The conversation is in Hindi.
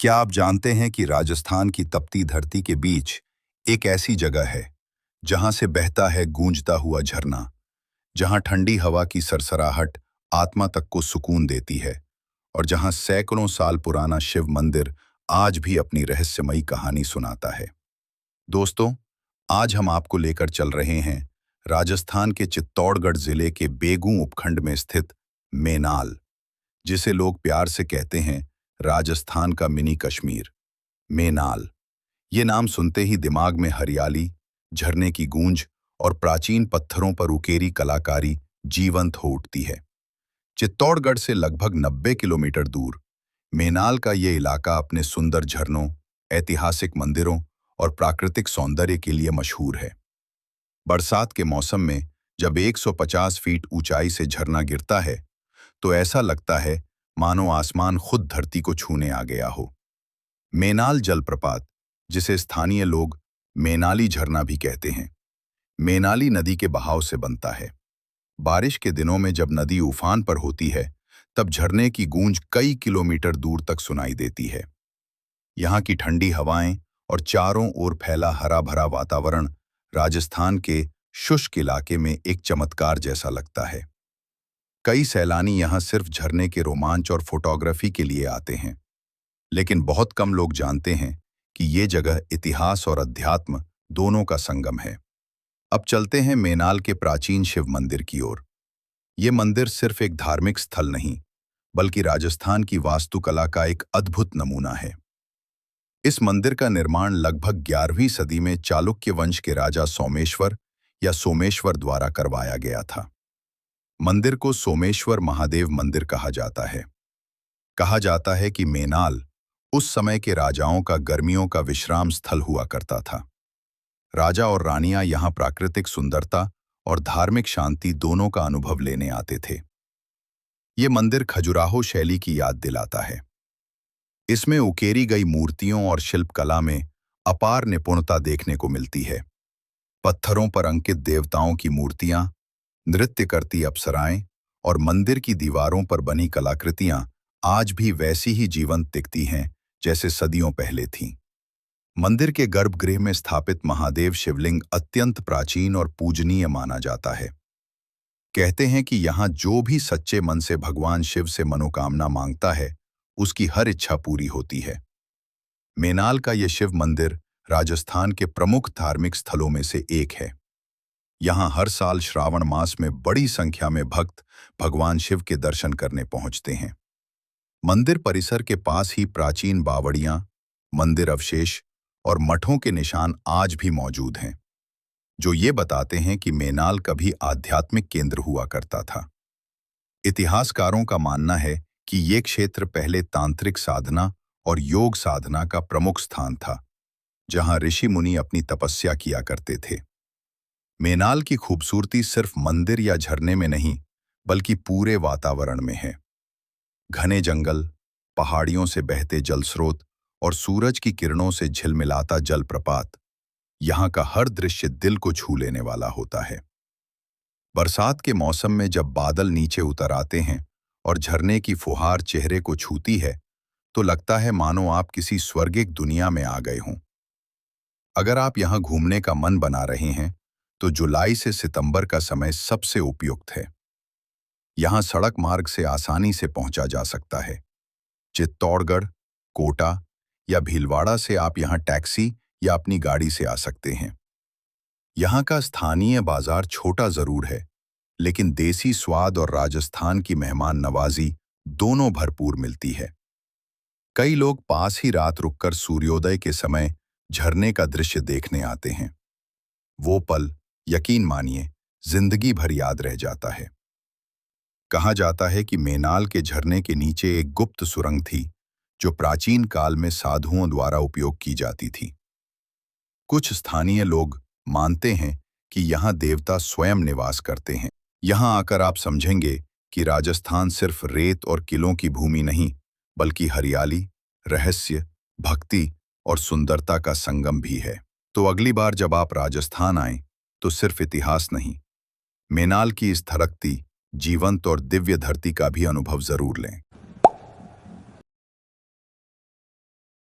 क्या आप जानते हैं कि राजस्थान की तपती धरती के बीच एक ऐसी जगह है जहां से बहता है गूंजता हुआ झरना, जहां ठंडी हवा की सरसराहट आत्मा तक को सुकून देती है और जहां सैकड़ों साल पुराना शिव मंदिर आज भी अपनी रहस्यमयी कहानी सुनाता है। दोस्तों, आज हम आपको लेकर चल रहे हैं राजस्थान के चित्तौड़गढ़ जिले के बेगू उपखंड में स्थित मेनाल, जिसे लोग प्यार से कहते हैं राजस्थान का मिनी कश्मीर। मेनाल, ये नाम सुनते ही दिमाग में हरियाली, झरने की गूंज और प्राचीन पत्थरों पर उकेरी कलाकारी जीवंत हो उठती है। चित्तौड़गढ़ से लगभग 90 किलोमीटर दूर मेनाल का ये इलाका अपने सुंदर झरनों, ऐतिहासिक मंदिरों और प्राकृतिक सौंदर्य के लिए मशहूर है। बरसात के मौसम में जब 150 फीट ऊंचाई से झरना गिरता है तो ऐसा लगता है मानो आसमान खुद धरती को छूने आ गया हो। मेनाल जलप्रपात, जिसे स्थानीय लोग मेनाली झरना भी कहते हैं, मेनाली नदी के बहाव से बनता है। बारिश के दिनों में जब नदी उफान पर होती है तब झरने की गूंज कई किलोमीटर दूर तक सुनाई देती है। यहाँ की ठंडी हवाएं और चारों ओर फैला हरा भरा वातावरण राजस्थान के शुष्क इलाके में एक चमत्कार जैसा लगता है। कई सैलानी यहाँ सिर्फ झरने के रोमांच और फोटोग्राफी के लिए आते हैं, लेकिन बहुत कम लोग जानते हैं कि ये जगह इतिहास और अध्यात्म दोनों का संगम है। अब चलते हैं मेनाल के प्राचीन शिव मंदिर की ओर। ये मंदिर सिर्फ एक धार्मिक स्थल नहीं, बल्कि राजस्थान की वास्तुकला का एक अद्भुत नमूना है। इस मंदिर का निर्माण लगभग 11वीं सदी में चालुक्य वंश के राजा सोमेश्वर या सोमेश्वर द्वारा करवाया गया था। मंदिर को सोमेश्वर महादेव मंदिर कहा जाता है। कहा जाता है कि मेनाल उस समय के राजाओं का गर्मियों का विश्राम स्थल हुआ करता था। राजा और रानियां यहां प्राकृतिक सुंदरता और धार्मिक शांति दोनों का अनुभव लेने आते थे। ये मंदिर खजुराहो शैली की याद दिलाता है। इसमें उकेरी गई मूर्तियों और शिल्पकला में अपार निपुणता देखने को मिलती है। पत्थरों पर अंकित देवताओं की मूर्तियां, नृत्य करती अप्सराएं और मंदिर की दीवारों पर बनी कलाकृतियां आज भी वैसी ही जीवंत दिखती हैं जैसे सदियों पहले थीं। मंदिर के गर्भगृह में स्थापित महादेव शिवलिंग अत्यंत प्राचीन और पूजनीय माना जाता है। कहते हैं कि यहाँ जो भी सच्चे मन से भगवान शिव से मनोकामना मांगता है, उसकी हर इच्छा पूरी होती है। मेनाल का ये शिव मंदिर राजस्थान के प्रमुख धार्मिक स्थलों में से एक है। यहाँ हर साल श्रावण मास में बड़ी संख्या में भक्त भगवान शिव के दर्शन करने पहुंचते हैं। मंदिर परिसर के पास ही प्राचीन बावड़ियां, मंदिर अवशेष और मठों के निशान आज भी मौजूद हैं, जो ये बताते हैं कि मेनाल कभी आध्यात्मिक केंद्र हुआ करता था। इतिहासकारों का मानना है कि ये क्षेत्र पहले तांत्रिक साधना और योग साधना का प्रमुख स्थान था, जहां ऋषि मुनि अपनी तपस्या किया करते थे। मेनाल की खूबसूरती सिर्फ मंदिर या झरने में नहीं, बल्कि पूरे वातावरण में है। घने जंगल, पहाड़ियों से बहते जलस्रोत और सूरज की किरणों से झिलमिलाता जलप्रपात, यहाँ का हर दृश्य दिल को छू लेने वाला होता है। बरसात के मौसम में जब बादल नीचे उतर आते हैं और झरने की फुहार चेहरे को छूती है, तो लगता है मानो आप किसी स्वर्गिक दुनिया में आ गए हों। अगर आप यहाँ घूमने का मन बना रहे हैं, तो जुलाई से सितंबर का समय सबसे उपयुक्त है। यहाँ सड़क मार्ग से आसानी से पहुंचा जा सकता है। चित्तौड़गढ़, कोटा या भीलवाड़ा से आप यहाँ टैक्सी या अपनी गाड़ी से आ सकते हैं। यहाँ का स्थानीय बाजार छोटा जरूर है, लेकिन देसी स्वाद और राजस्थान की मेहमान नवाजी दोनों भरपूर मिलती है। कई लोग पास ही रात रुककर सूर्योदय के समय झरने का दृश्य देखने आते हैं। वो पल, यकीन मानिए, जिंदगी भर याद रह जाता है। कहा जाता है कि मेनाल के झरने के नीचे एक गुप्त सुरंग थी, जो प्राचीन काल में साधुओं द्वारा उपयोग की जाती थी। कुछ स्थानीय लोग मानते हैं कि यहाँ देवता स्वयं निवास करते हैं। यहाँ आकर आप समझेंगे कि राजस्थान सिर्फ रेत और किलों की भूमि नहीं, बल्कि हरियाली, रहस्य, भक्ति और सुंदरता का संगम भी है। तो अगली बार जब आप राजस्थान आएं, तो सिर्फ इतिहास नहीं, मेनाल की इस धड़कती, जीवंत और दिव्य धरती का भी अनुभव जरूर लें।